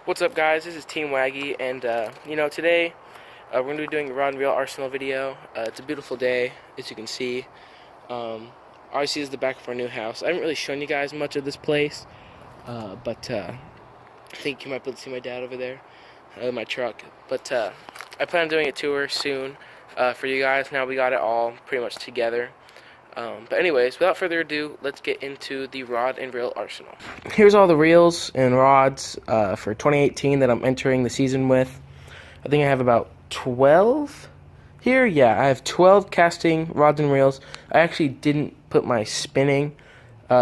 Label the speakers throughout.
Speaker 1: What's up, guys? This is Team Wagy, and today we're gonna be doing a Rod and Reel Arsenal video. It's a beautiful day, as you can see. Obviously, this is the back of our new house. I haven't really shown you guys much of this place, but I think you might be able to see my dad over there in my truck. But I plan on doing a tour soon for you guys. Now we got it all pretty much together. But anyways, without further ado, let's get into the Rod and Reel arsenal. Here's all the reels and rods for 2018 that I'm entering the season with. I think I have about 12 here. Yeah, I have 12 casting rods and reels. I actually didn't put my spinning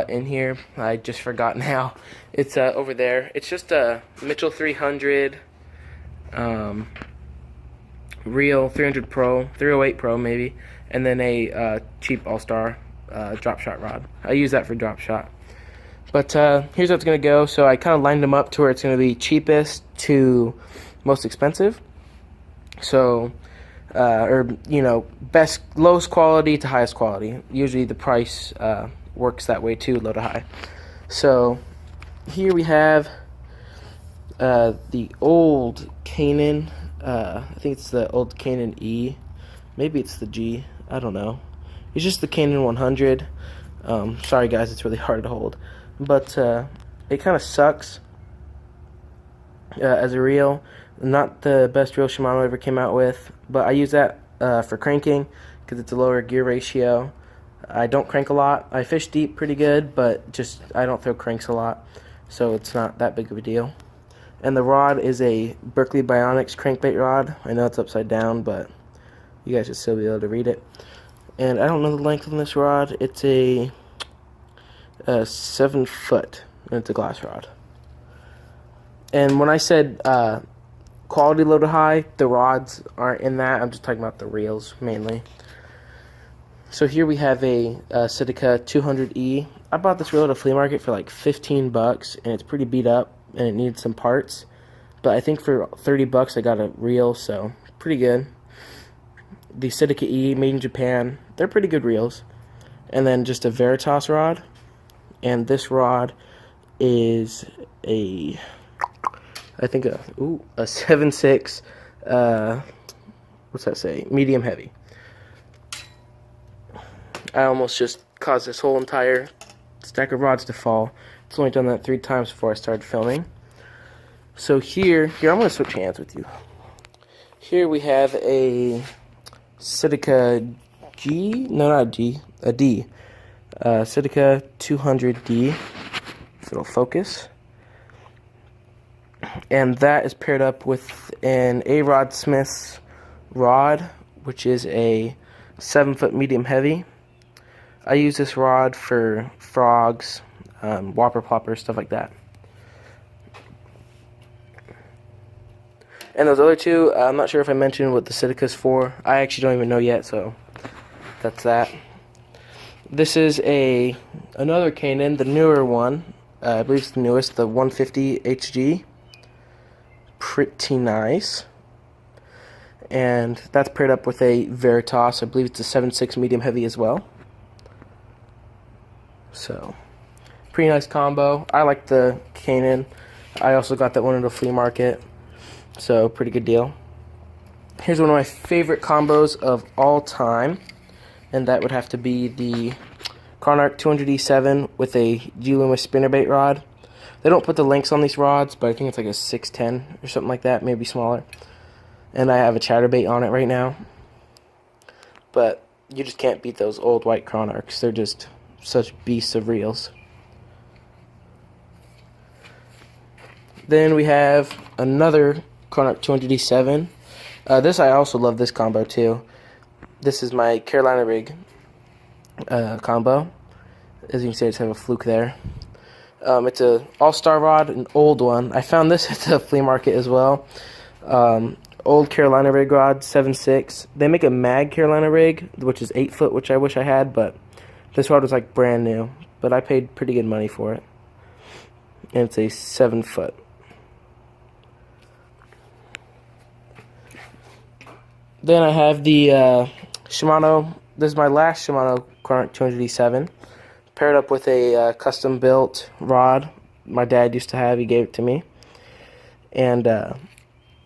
Speaker 1: in here. I just forgot now. It's over there. It's just a Mitchell 300 reel, 300 Pro, 308 Pro maybe, and then a cheap All-Star drop shot rod. I use that for drop shot. But here's how it's going to go. So I kind of lined them up to where it's going to be cheapest to most expensive. So, best, lowest quality to highest quality. Usually the price works that way too, low to high. So here we have the old Canon. I think it's the old Canon E. Maybe it's the G. I don't know. It's just the Canon 100. Sorry guys, it's really hard to hold. But it kind of sucks as a reel. Not the best reel Shimano ever came out with. But I use that for cranking because it's a lower gear ratio. I don't crank a lot. I fish deep pretty good, but just I don't throw cranks a lot. So it's not that big of a deal. And the rod is a Berkeley Bionics crankbait rod. I know it's upside down, but you guys should still be able to read it. And I don't know the length on this rod. It's a 7 foot, and it's a glass rod. And when I said quality low to high, the rods aren't in that. I'm just talking about the reels mainly. So here we have a Sitka 200E. I bought this reel at a flea market for like 15 bucks, and it's pretty beat up, and it needs some parts. But I think for 30 bucks I got a reel, so pretty good. The Sitka E, made in Japan, they're pretty good reels. And then just a Veritas rod. And this rod is a, I think a 7.6, what's that say? Medium heavy. I almost just caused this whole entire stack of rods to fall. It's only done that 3 times before I started filming. So here I'm going to switch hands with you. Here we have a Sitka G, no, not a G, a D. Sitka 200D, if it'll focus. And that is paired up with an A-Rod Smith's rod, which is a 7 foot medium heavy. I use this rod for frogs, whopper ploppers, stuff like that. And those other two, I'm not sure if I mentioned what the Sitka's for. I actually don't even know yet, so that's that. This is another Canon, the newer one. I believe it's the newest, the 150 HG. Pretty nice. And that's paired up with a Veritas. I believe it's a 7.6 medium heavy as well. So, pretty nice combo. I like the Canon. I also got that one at a flea market. So, pretty good deal. Here's one of my favorite combos of all time. And that would have to be the Carnark 200E7 with a G Loomis spinnerbait rod. They don't put the links on these rods, but I think it's like a 610 or something like that, maybe smaller. And I have a chatterbait on it right now. But you just can't beat those old white Carnarks. They're just such beasts of reels. Then we have another Carnark 200D7. This, I also love this combo too. This is my Carolina rig combo. As you can see, I just have a fluke there. It's a all-star rod, an old one. I found this at the flea market as well. Old Carolina rig rod, 7.6. They make a mag Carolina rig, which is 8 foot, which I wish I had, but this rod was like brand new. But I paid pretty good money for it. And it's a 7 foot. Then I have the Shimano. This is my last Shimano Carnark 200D7. Paired up with a custom built rod my dad used to have. He gave it to me. and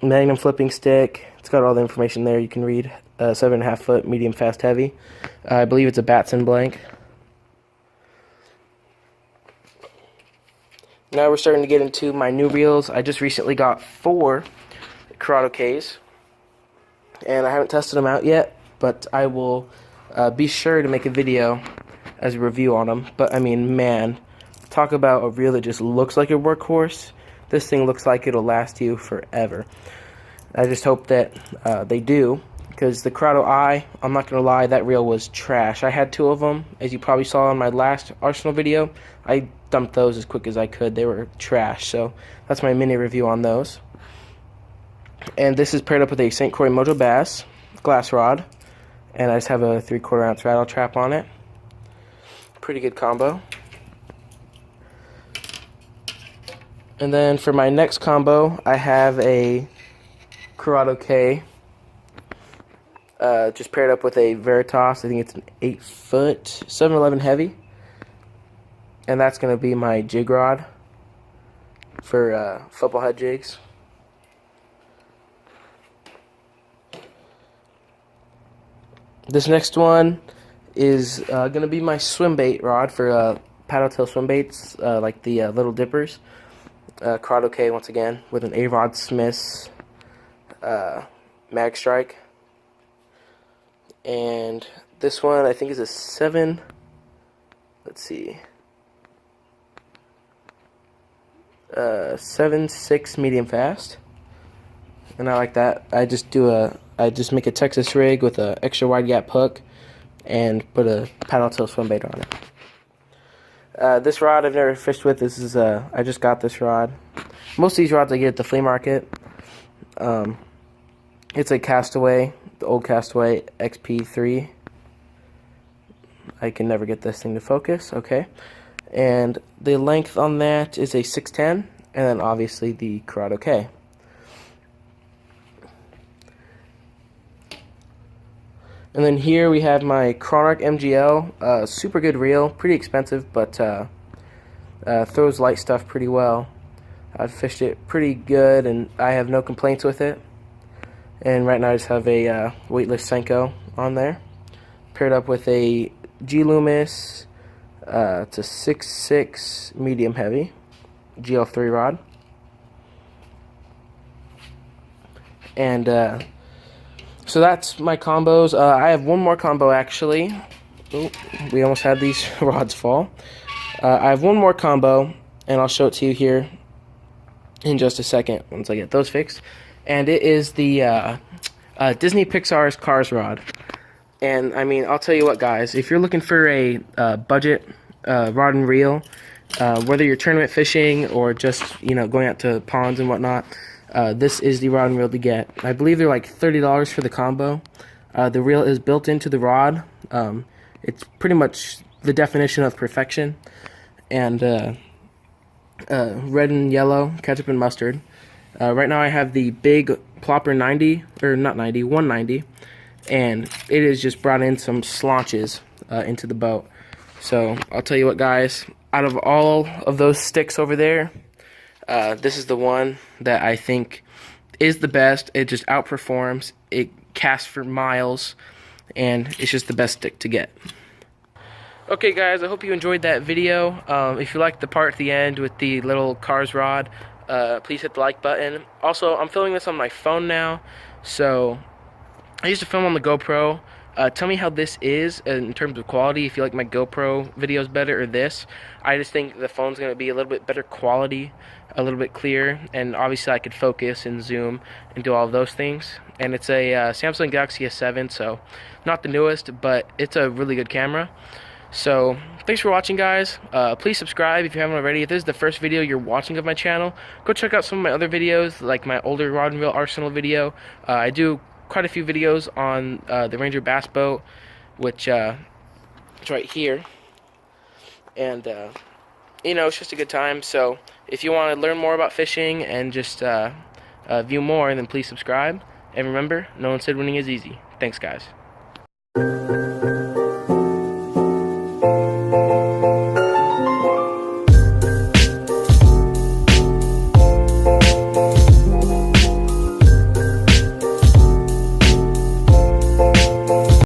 Speaker 1: magnum flipping stick. It's got all the information there you can read. 7.5 foot, medium, fast, heavy. I believe it's a Batson blank. Now we're starting to get into my new reels. I just recently got 4 Corrado Ks, and I haven't tested them out yet, but I will be sure to make a video as a review on them. But I mean, man, talk about a reel that just looks like a workhorse. This thing looks like it'll last you forever. I just hope that they do, because the Corrado I, I'm not going to lie, that reel was trash. I had 2 of them, as you probably saw in my last Arsenal video. I dumped those as quick as I could. They were trash, so that's my mini review on those. And this is paired up with a St. Croix Mojo Bass glass rod, and I just have a 3/4 ounce rattle trap on it. Pretty good combo. And then for my next combo, I have a Corrado K, just paired up with a Veritas. I think it's an 8 foot 711 heavy, and that's going to be my jig rod for football head jigs. This next one is going to be my swim bait rod for paddle tail swim baits, like the Little Dippers. Corrado K once again with an A-Rod Smith's mag strike, and this one I think is a 7. Let's see, 7.6 medium fast, and I like that. I just make a Texas rig with a extra wide gap hook and put a paddle tail swim bait on it. This rod I've never fished with. This is I just got this rod. Most of these rods I get at the flea market. It's a Castaway, the old Castaway XP3. I can never get this thing to focus. Okay, and the length on that is a 6'10", and then obviously the Corrado K. And then here we have my Chronarch MGL, super good reel, pretty expensive, but throws light stuff pretty well. I've fished it pretty good, and I have no complaints with it. And right now I just have a weightless Senko on there, paired up with a G Loomis. It's a 6.6 medium heavy GL3 rod, and so that's my combos. I have one more combo actually. Ooh, we almost had these rods fall. I have one more combo, and I'll show it to you here in just a second once I get those fixed. And it is the Disney Pixar's Cars rod. And I mean, I'll tell you what, guys, if you're looking for a budget rod and reel, whether you're tournament fishing or just, you know, going out to ponds and whatnot, this is the rod and reel to get. I believe they're like $30 for the combo. The reel is built into the rod. It's pretty much the definition of perfection. And red and yellow, ketchup and mustard. Right now I have the big Plopper 90, or not 90, 190, and it has just brought in some slaunches into the boat. So I'll tell you what, guys, out of all of those sticks over there, this is the one that I think is the best. It just outperforms. It casts for miles, and it's just the best stick to get. Okay, guys, I hope you enjoyed that video. If you liked the part at the end with the little Cars rod, please hit the like button. Also, I'm filming this on my phone now, so I used to film on the GoPro. Tell me how this is in terms of quality, if you like my GoPro videos better or this. I just think the phone's going to be a little bit better quality, a little bit clearer, and obviously I could focus and zoom and do all of those things. And it's a Samsung Galaxy S7, so not the newest, but it's a really good camera. So thanks for watching, guys. Please subscribe if you haven't already. If this is the first video you're watching of my channel, go check out some of my other videos, like my older rod and reel arsenal video. I do quite a few videos on the Ranger bass boat, which is right here, and you know, it's just a good time. So if you want to learn more about fishing and just view more, then please subscribe, and remember, no one said winning is easy. Thanks, guys.